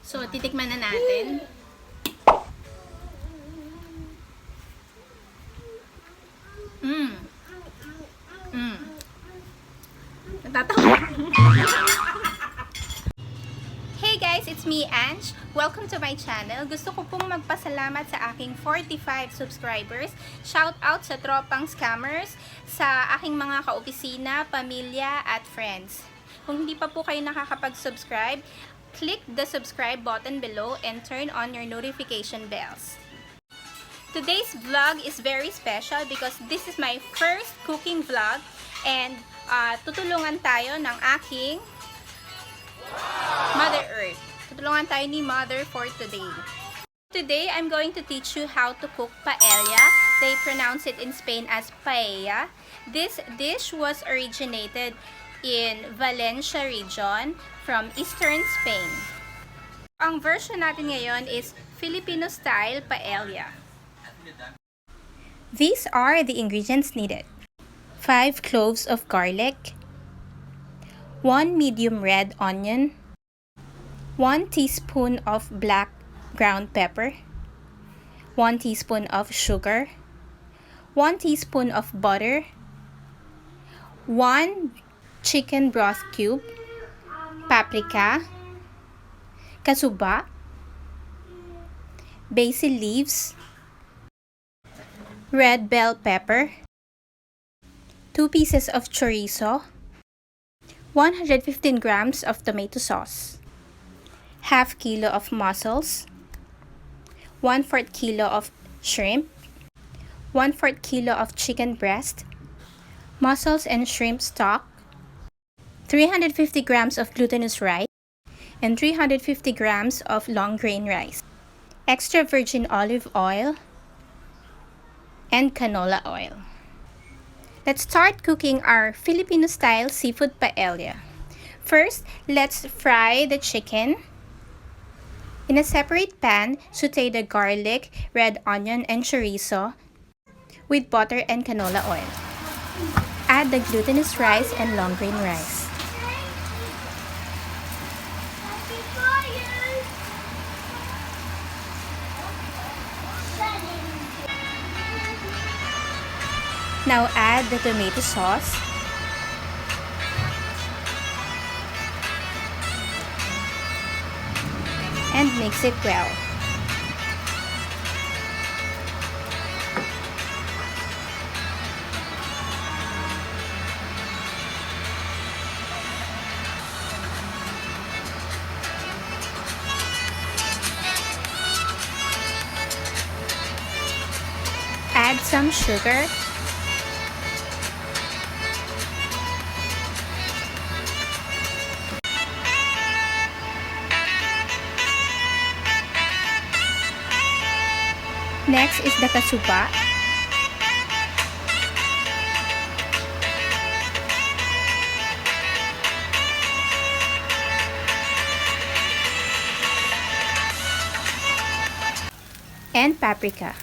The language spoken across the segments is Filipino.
So, titikman na natin. Natatawa. Hey guys, it's me, Ange. Welcome to my channel. Gusto ko pong magpasalamat sa aking 45 subscribers. Shout out sa tropang scammers, sa aking mga kaopisina, pamilya, at friends. Kung hindi pa po kayo nakakapag-subscribe, click the subscribe button below and turn on your notification bells. Today's vlog is very special because this is my first cooking vlog and tutulungan tayo ng aking Mother Earth. Tutulungan tayo ni Mother for today. Today, I'm going to teach you how to cook paella. They pronounce it in Spain as paella. This dish was originated in Valencia region from eastern Spain. Ang version natin ngayon is Filipino style paella. These are the ingredients needed. 5 cloves of garlic, 1 medium red onion, 1 teaspoon of black ground pepper, 1 teaspoon of sugar, 1 teaspoon of butter, 1 chicken broth cube, paprika, kasuba, basil leaves, red bell pepper, 2 pieces of chorizo, 115 grams of tomato sauce, half kilo of mussels, 1/4 kilo of shrimp, 1/4 kilo of chicken breast, mussels and shrimp stock, 350 grams of glutinous rice, and 350 grams of long grain rice, extra virgin olive oil, and canola oil. Let's start cooking our Filipino-style seafood paella. First, let's fry the chicken. In a separate pan, saute the garlic, red onion, and chorizo with butter and canola oil. Add the glutinous rice and long grain rice. Now add the tomato sauce, and mix it well. Add some sugar, next is the kasuba, and paprika.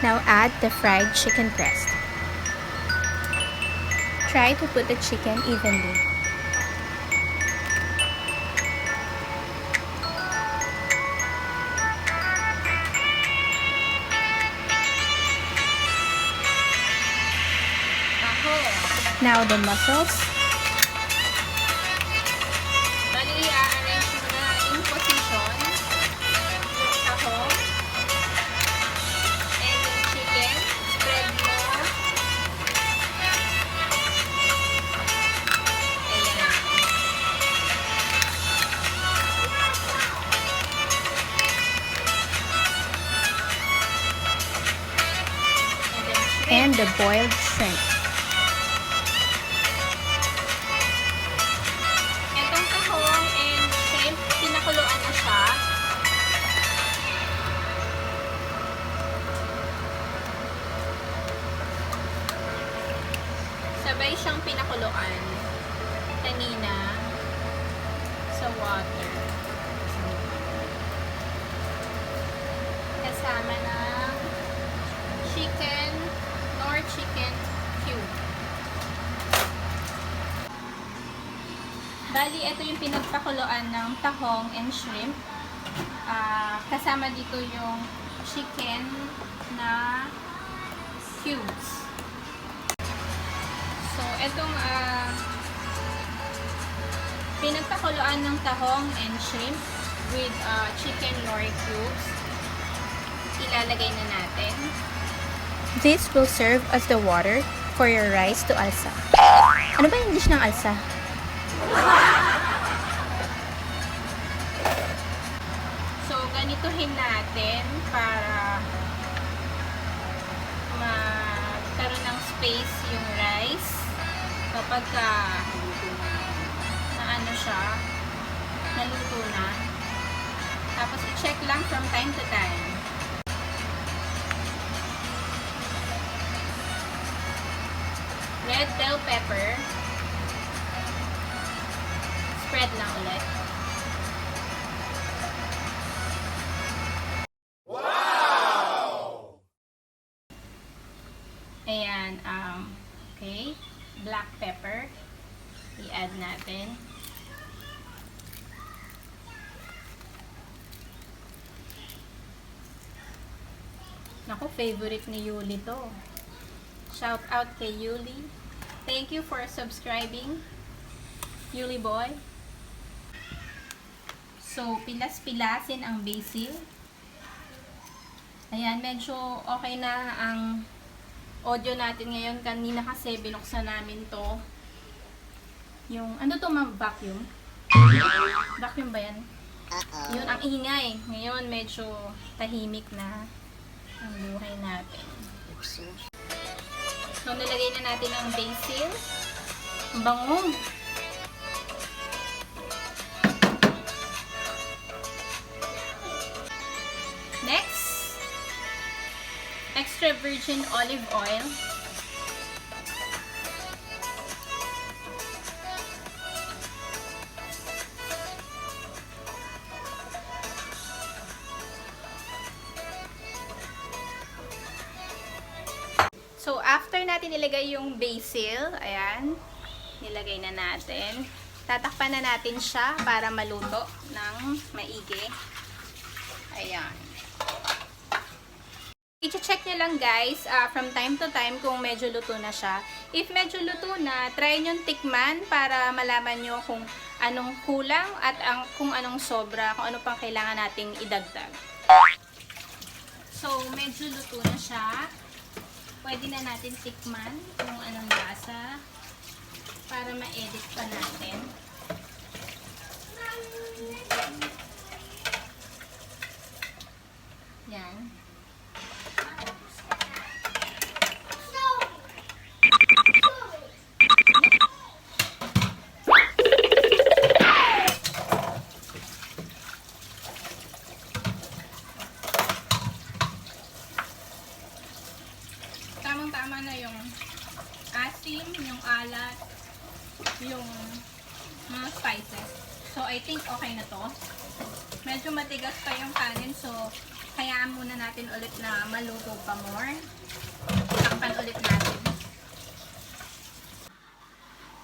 Now add the fried chicken breast. Try to put the chicken evenly. Now the mussels. Bali, i-arrange mo na in position yung tahong and yung chicken. Spread mo. Ayan. And the boiled shrimp. Pinakuluan na siya. Sabay siyang pinakuluan kanina sa water. Kasama ng chicken nor chicken cube. Bali, ito yung pinagpakuluan ng tahong and shrimp. Kasama dito yung chicken na cubes. So, itong pinagpakuluan ng tahong and shrimp with chicken nori cubes, ilalagay na natin. This will serve as the water for your rice to alsa. Ano ba yung dish ng alsa? So, ganituhin natin para magkaroon ng space yung rice kapag naluto na. Tapos, i-check lang from time to time. Red bell pepper. Spread lang ulit. Wow! Ayan, okay. Black pepper. I-add natin. Naku, favorite ni Yuli to. Shout out kay Yuli. Thank you for subscribing, Yuli boy. So, pilas-pilasin ang basil. Ayan, medyo okay na ang audio natin ngayon. Kanina kasi binuksan namin to. Yung, ano to ma'am? Vacuum? Vacuum ba yan? Yun, ang ingay. Ngayon, medyo tahimik na ang buhay natin. So, nilagay na natin ang basil. Ang bango. Next, extra virgin olive oil. So, after natin ilagay yung basil, ayan, nilagay na natin. Tatakpan na natin siya para maluto ng maigi. Ayan. I-check nyo lang guys, from time to time kung medyo luto na siya. If medyo luto na, try nyo tikman para malaman nyo kung anong kulang at kung anong sobra, kung ano pang kailangan nating idagdag. So, medyo luto na siya. Pwede na natin tikman kung anong lasa para ma-edit pa natin. Yan. Tamang-tama na yung asim, yung alat, yung mga spices. So, I think okay na to. Medyo matigas pa yung kanin, so hayaan muna natin ulit na maluto pa more. Takpan ulit natin.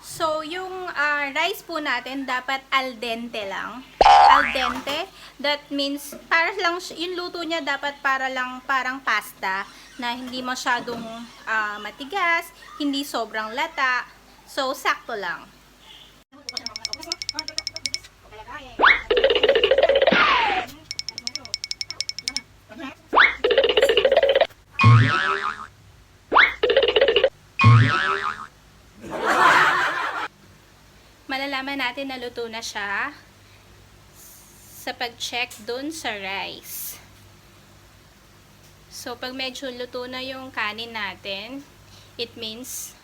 So, yung rice po natin dapat al dente lang. Al dente, that means para lang yung luto niya dapat parang pasta na hindi masyadong matigas, hindi sobrang lata. So, sakto lang. Malalaman natin na luto na siya sa pag-check dun sa rice. So, pag medyo luto na yung kanin natin, it means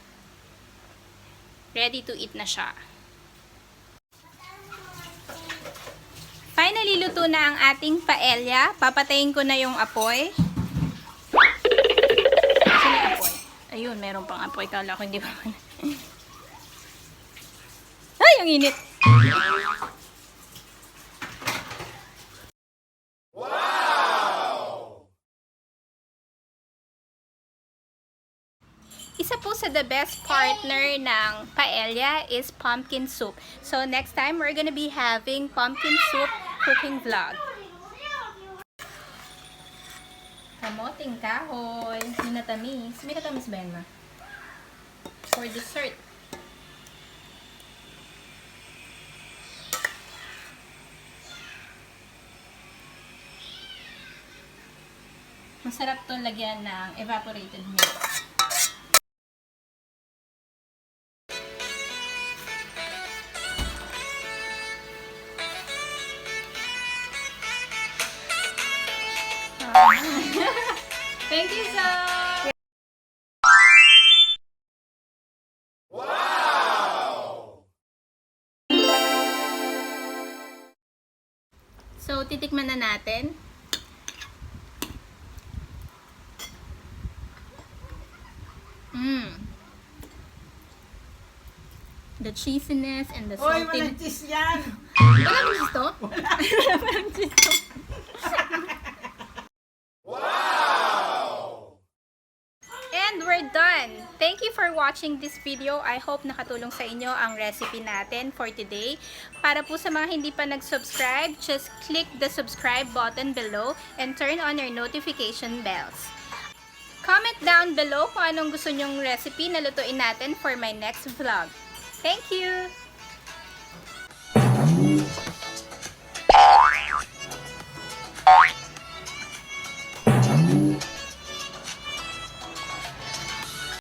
ready to eat na siya. Finally, luto na ang ating paella. Papatayin ko na yung apoy. Saan yung apoy? Ayun, meron pang apoy. Kala ko hindi pa. Ay, ang init! Isa po sa the best partner ng paella is pumpkin soup. So next time, we're gonna be having pumpkin soup cooking vlog. Kamoting kahoy. Minatamis. Minatamis ba yan, ma? For dessert. Masarap to lagyan ng evaporated milk. Thank you, sir! Wow! So, titikman na natin. The cheesiness and the salty. Oy, walang cheese yan! Walang cheese to? Walang cheese to. Wow! And we're done! Thank you for watching this video. I hope nakatulong sa inyo ang recipe natin for today. Para po sa mga hindi pa nag-subscribe, just click the subscribe button below and turn on your notification bells. Comment down below kung anong gusto nyong recipe na lutuin natin for my next vlog. Thank you!